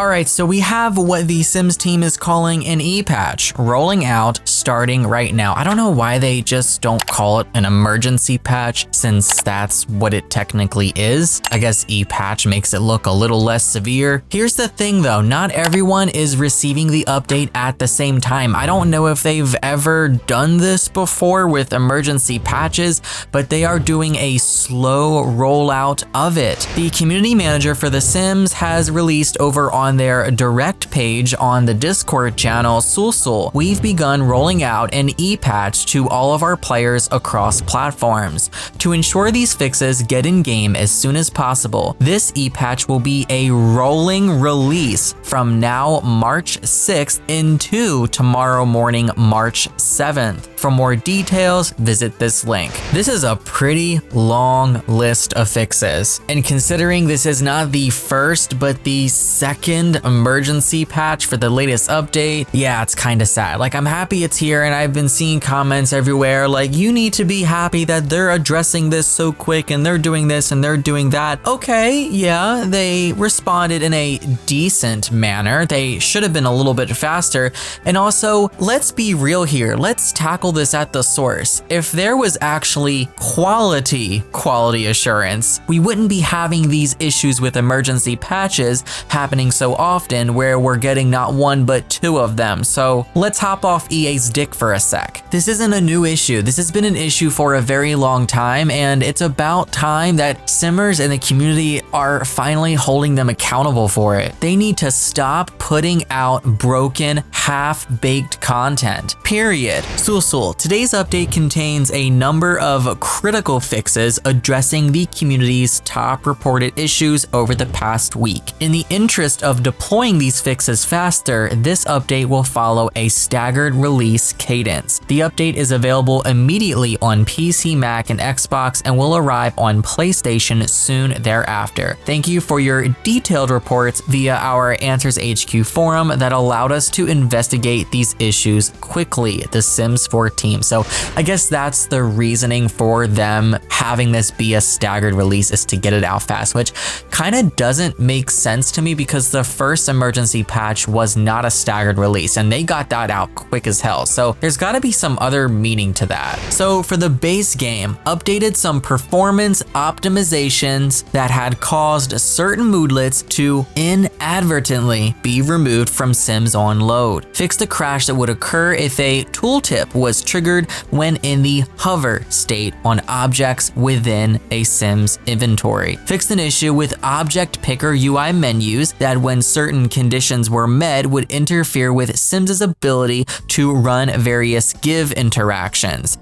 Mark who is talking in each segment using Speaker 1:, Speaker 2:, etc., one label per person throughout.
Speaker 1: Alright, so we have what the Sims team is calling an e-patch, rolling out starting right now. I don't know why they just don't call it an emergency patch, since that's what it technically is. I guess e-patch makes it look a little less severe. Here's the thing though, not everyone is receiving the update at the same time. I don't know if they've ever done this before with emergency patches, but they are doing a slow rollout of it. The community manager for The Sims has released over on their direct page on the Discord channel Sulsul, we've begun rolling out an e-patch to all of our players across platforms. To ensure these fixes get in game as soon as possible, this e-patch will be a rolling release from now March 6th into tomorrow morning March 7th. For more details, visit this link. This is a pretty long list of fixes, and considering this is not the first but the second emergency patch for the latest update, yeah, it's kind of sad. Like, I'm happy it's here, and I've been seeing comments everywhere like, you need to be happy that they're addressing this so quick and they're doing this and they're doing that. Okay, yeah, they responded in a decent manner. They should have been a little bit faster. And also, let's be real here. Let's tackle this at the source. If there was actually quality assurance, we wouldn't be having these issues with emergency patches happening so often, where we're getting not one but two of them. So let's hop off EA's dick for a sec. This isn't a new issue. This has been an issue for a very long time, and it's about time that Simmers and the community are finally holding them accountable for it. They need to stop putting out broken, half-baked content. Period. Sulsul, today's update contains a number of critical fixes addressing the community's top reported issues over the past week. In the interest of deploying these fixes faster, this update will follow a staggered release cadence. The update is available immediately on PC, Mac, and Xbox, and will arrive on PlayStation soon thereafter. Thank you for your detailed reports via our Answers HQ forum that allowed us to investigate these issues quickly, the Sims 4 team. So I guess that's the reasoning for them having this be a staggered release, is to get it out fast, which kind of doesn't make sense to me because the first emergency patch was not a staggered release and they got that out quick as hell. So there's got to be some other meaning to that. So for the base game, updated some performance optimizations that had caused certain moodlets to inadvertently be removed from Sims on load. Fixed a crash that would occur if a tooltip was triggered when in the hover state on objects within a Sims inventory. Fixed an issue with object picker UI menus that, when certain conditions were met, would interfere with Sims' ability to run various give interactions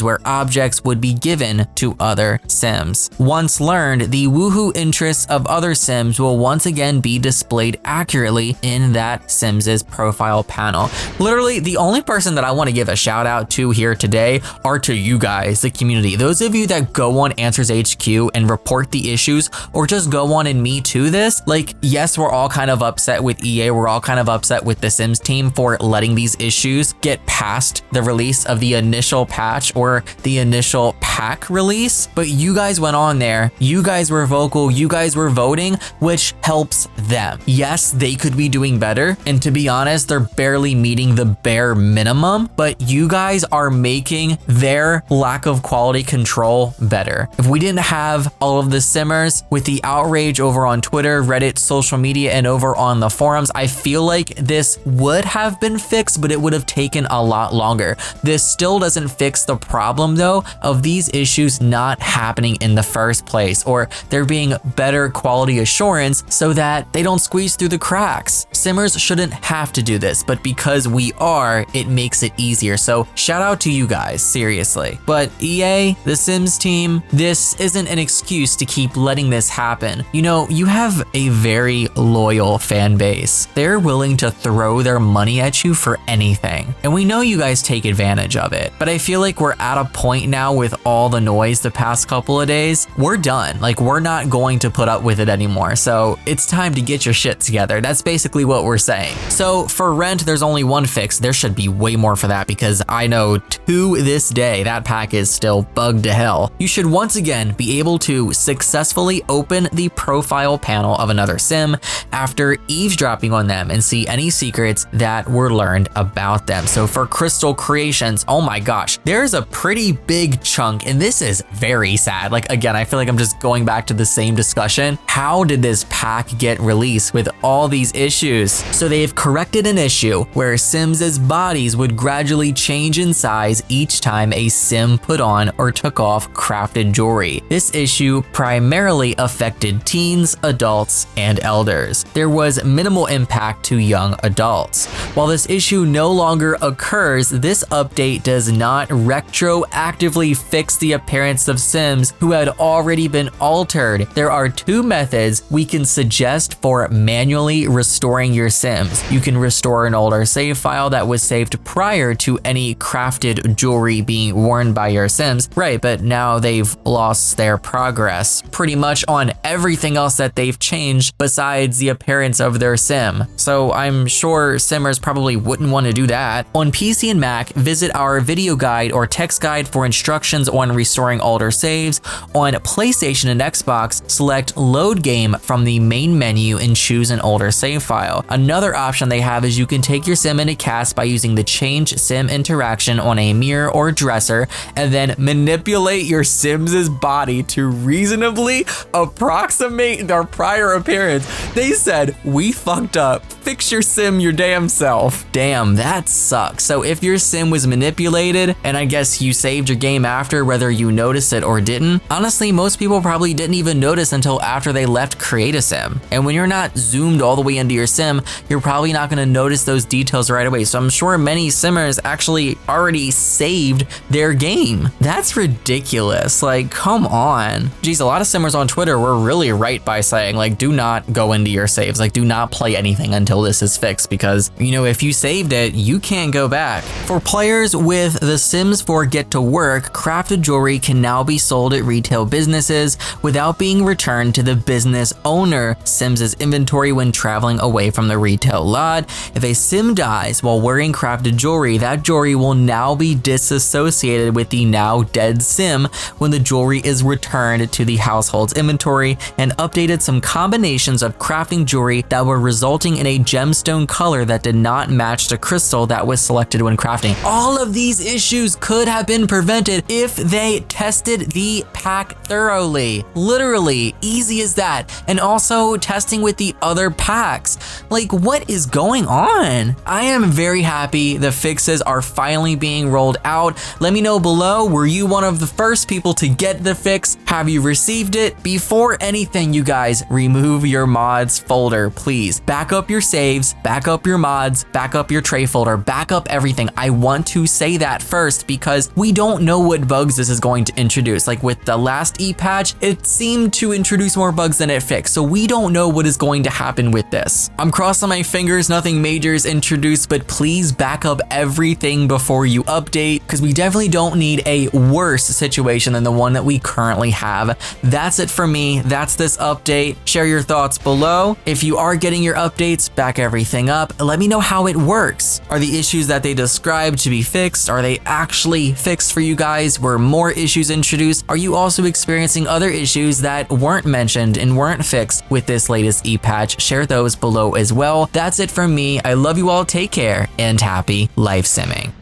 Speaker 1: where objects would be given to other Sims. Once learned, the woohoo interests of other Sims will once again be displayed accurately in that Sims' profile panel. Literally, the only person that I want to give a shout out to here today are to you guys, the community. Those of you that go on Answers HQ and report the issues, or just go on and Me Too this. Like, yes, we're all kind of upset with EA. We're all kind of upset with the Sims team for letting these issues get past the release of the initial patch or the initial pack release. But you guys went on there. You guys were vocal. You guys were voting, which helps them. Yes, they could be doing better. And to be honest, they're barely meeting the bare minimum, but you guys are making their lack of quality control better. If we didn't have all of the Simmers with the outrage over on Twitter, Reddit, social media, and over on the forums, I feel like this would have been fixed, but it would have taken a lot longer. This still doesn't fix the problem though of these issues not happening in the first place, or there being better quality assurance so that they don't squeeze through the cracks. Simmers shouldn't have to do this, but because we are, it makes it easier. So shout out to you guys, seriously. But EA, the Sims team, this isn't an excuse to keep letting this happen. You know, you have a very loyal fan base. They're willing to throw their money at you for anything. And we know you guys take advantage of it. But I feel like we're at a point now with all the noise the past couple of days. We're done. Like, we're not going to put up with it anymore. So it's time to get your shit together. That's basically what we're saying. So for Rent, there's only one fix. There should be way more for that because I know to this day that pack is still bugged to hell. You should once again be able to successfully open the profile panel of another Sim after eavesdropping on them and see any secrets that were learned about them. So for Crystal Creations, oh my gosh, there's a pretty big chunk, and this is very sad. Like, again, I feel like I'm just going back to the same discussion. How did this pack get released with all these issues? So they've corrected an issue where Sims' bodies would gradually change in size each time a Sim put on or took off crafted jewelry. This issue primarily affected teens, adults, and elders. There was minimal impact to young adults. While this issue no longer occurs, this update does not retroactively fix the appearance of Sims who had already been altered. There are two methods we can suggest for manually restoring your Sims. You can restore an older save file that was saved prior to any crafted jewelry being worn by your Sims. Right, but now they've lost their progress pretty much on everything else that they've changed besides the appearance of their Sim. So I'm sure Simmers probably wouldn't want to do that. On PC and Mac, visit our video guide or text guide for instructions on restoring older saves. On PlayStation and Xbox, select Load Game from the main menu and choose an older save file. Another option they have is you can take your Sim into cast by using the Change Sim interaction on a mirror or dresser and then manipulate your Sim's body to reasonably approximate their prior appearance. They said, we fucked up. Fix your Sim your damn self. Damn, that sucks. So if your Sim was manipulated, and I guess you saved your game after, whether you noticed it or didn't, honestly, most people probably didn't even notice until after they left Create a Sim. And when you're not zoomed all the way into your Sim, you're probably not gonna notice those details right away. So I'm sure many Simmers actually already saved their game. That's ridiculous. Like, come on. Geez, a lot of Simmers on Twitter were really right by saying, like, do not go into your saves. Like, do not play anything until this is fixed because, you know, if you saved it, you can't go back. For players with The Sims 4 Get to Work, crafted jewelry can now be sold at retail businesses without being returned to the business owner Sims' inventory when traveling away from the retail lot. If a Sim dies while wearing crafted jewelry, that jewelry will now be disassociated with the now dead Sim when the jewelry is returned to the household's inventory, and updated some combinations of crafting jewelry that were resulting in a gemstone color that did not match the crystal that was selected when crafting. All of these issues could have been prevented if they tested the pack thoroughly. Literally, easy as that. And also testing with the other packs. Like, what is going on? I am very happy the fixes are finally being rolled out. Let me know below, were you one of the first people to get the fix? Have you received it? Before anything, you guys, remove your mods folder, please. Back up your saves, back up your mods, back up your tray folder, back up everything. I want to say that first because we don't know what bugs this is going to introduce. Like with the last e-patch, it seemed to introduce more bugs than it fixed, so we don't know what is going to happen with this. I'm crossing my fingers nothing major is introduced, but please back up everything before you update because we definitely don't need a worse situation than the one that we currently have. That's it for me. That's this update. Share your thoughts below. If you are getting your updates, back everything up. Let me know how it works. Are the issues that they described to be fixed? Are they actually fixed for you guys? Were more issues introduced? Are you also experiencing other issues that weren't mentioned and weren't fixed with this latest e-patch? Share those below as well. That's it from me. I love you all. Take care and happy life simming.